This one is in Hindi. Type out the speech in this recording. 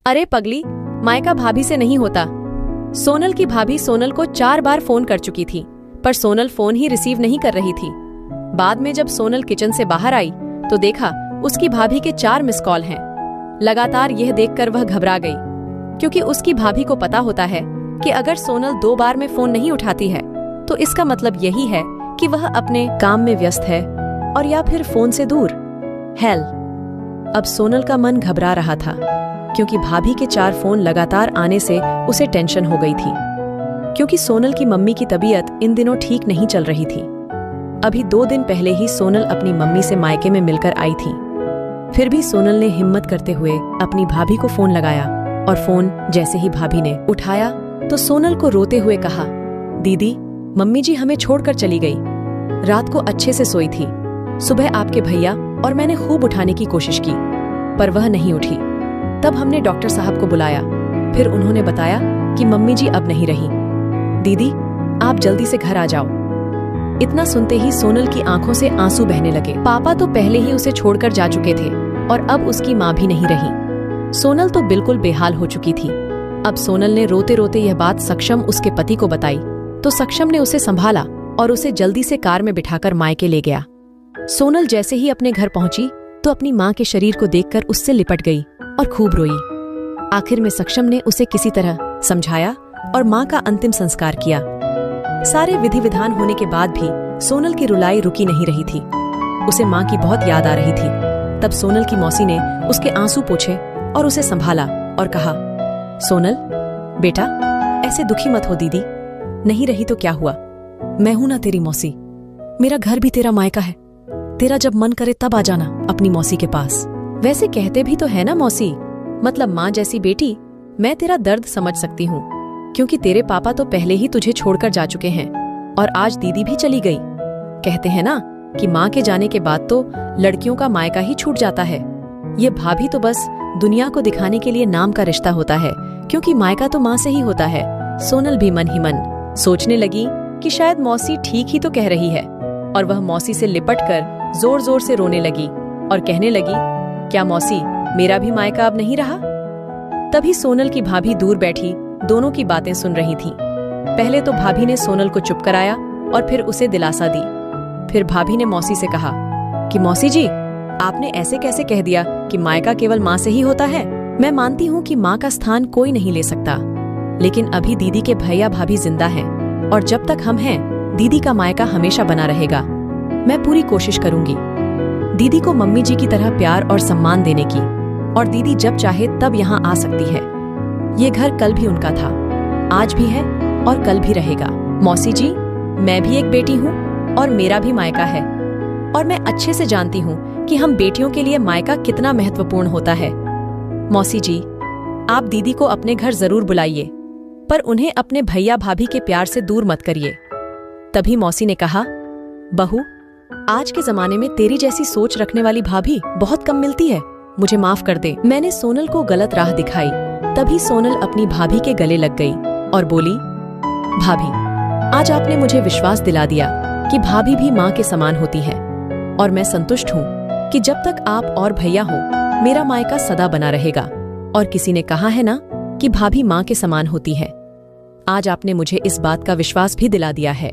अरे पगली, मायका भाभी से नहीं होता। सोनल की भाभी सोनल को 4 बार फोन कर चुकी थी, पर सोनल फोन ही रिसीव नहीं कर रही थी। बाद में जब सोनल किचन से बाहर आई तो देखा उसकी भाभी के 4 मिस कॉल हैं। लगातार यह देखकर वह घबरा गई, क्योंकि उसकी भाभी को पता होता है कि अगर सोनल 2 बार में फोन नहीं उठाती है तो इसका मतलब यही है कि वह अपने काम में व्यस्त है और या फिर फोन से दूर। हेल, अब सोनल का मन घबरा रहा था, क्योंकि भाभी के 4 फोन लगातार आने से उसे टेंशन हो गई थी, क्योंकि सोनल की मम्मी की तबीयत इन दिनों ठीक नहीं चल रही थी। अभी 2 दिन पहले ही सोनल अपनी मम्मी से मायके में मिलकर आई थी। फिर भी सोनल ने हिम्मत करते हुए अपनी भाभी को फोन लगाया, और फोन जैसे ही भाभी ने उठाया तो सोनल को रोते हुए कहा, दीदी, मम्मी जी हमें छोड़कर चली गई। रात को अच्छे से सोई थी। सुबह आपके भैया और मैंने खूब उठाने की कोशिश की, पर वह नहीं उठी। तब हमने डॉक्टर साहब को बुलाया। फिर उन्होंने बताया कि मम्मी जी अब नहीं रही। दीदी, आप जल्दी से घर आ जाओ। इतना सुनते ही सोनल की आंखों से आंसू बहने लगे। पापा तो पहले ही उसे छोड़कर जा चुके थे और अब उसकी माँ भी नहीं रही। सोनल तो बिल्कुल बेहाल हो चुकी थी। अब सोनल ने रोते रोते यह बात सक्षम उसके पति को बताई, तो सक्षम ने उसे संभाला और उसे जल्दी से कार में बिठाकर मायके ले गया। सोनल जैसे ही अपने घर पहुंची तो अपनी माँ के शरीर को देखकर उससे लिपट गई और खूब रोई। आखिर में सक्षम ने उसे किसी तरह समझाया और माँ का अंतिम संस्कार किया। सारे विधि विधान होने के बाद भी सोनल की रुलाई रुकी नहीं रही थी। उसे माँ की बहुत याद आ रही थी। तब सोनल की मौसी ने उसके आंसू पोंछे और उसे संभाला और कहा, सोनल बेटा, ऐसे दुखी मत हो। दीदी नहीं रही तो क्या हुआ, मैं हूं ना तेरी मौसी। मेरा घर भी तेरा मायका है। तेरा जब मन करे तब आ जाना अपनी मौसी के पास। वैसे कहते भी तो है ना मौसी, मतलब माँ जैसी बेटी। मैं तेरा दर्द समझ सकती हूँ, क्योंकि तेरे पापा तो पहले ही तुझे छोड़कर जा चुके हैं और आज दीदी भी चली गई। कहते हैं ना कि माँ के जाने के बाद तो लड़कियों का मायका ही छूट जाता है। ये भाभी तो बस दुनिया को दिखाने के लिए नाम का रिश्ता होता है, क्योंकि मायका तो माँ से ही होता है। सोनल भी मन ही मन सोचने लगी कि शायद मौसी ठीक ही तो कह रही है, और वह मौसी से लिपटकर जोर जोर से रोने लगी और कहने लगी, क्या मौसी, मेरा भी मायका अब नहीं रहा? तभी सोनल की भाभी दूर बैठी दोनों की बातें सुन रही थी। पहले तो भाभी ने सोनल को चुप कराया और फिर उसे दिलासा दी। फिर भाभी ने मौसी से कहा कि मौसी जी, आपने ऐसे कैसे कह दिया कि मायका केवल माँ से ही होता है? मैं मानती हूँ कि माँ का स्थान कोई नहीं ले सकता, लेकिन अभी दीदी के भैया भाभी जिंदा हैं, और जब तक हम हैं दीदी का मायका हमेशा बना रहेगा। मैं पूरी कोशिश करूंगी दीदी को मम्मी जी की तरह प्यार और सम्मान देने की, और दीदी जब चाहे तब यहाँ आ सकती है। ये घर कल भी उनका था, आज भी है और कल भी रहेगा। मौसी जी, मैं भी एक बेटी हूँ और मेरा भी मायका है, और मैं अच्छे से जानती हूँ कि हम बेटियों के लिए मायका कितना महत्वपूर्ण होता है। मौसी जी, आप दीदी को अपने घर जरूर बुलाइए, पर उन्हें अपने भैया भाभी के प्यार से दूर मत करिए। तभी मौसी ने कहा, बहू, आज के जमाने में तेरी जैसी सोच रखने वाली भाभी बहुत कम मिलती है। मुझे माफ कर दे, मैंने सोनल को गलत राह दिखाई। तभी सोनल अपनी भाभी के गले लग गई और बोली, भाभी, आज आपने मुझे विश्वास दिला दिया कि भाभी भी माँ के समान होती है, और मैं संतुष्ट हूँ कि जब तक आप और भैया हो मेरा मायका सदा बना रहेगा। और किसी ने कहा है ना कि भाभी माँ के समान होती है। आज आपने मुझे इस बात का विश्वास भी दिला दिया है।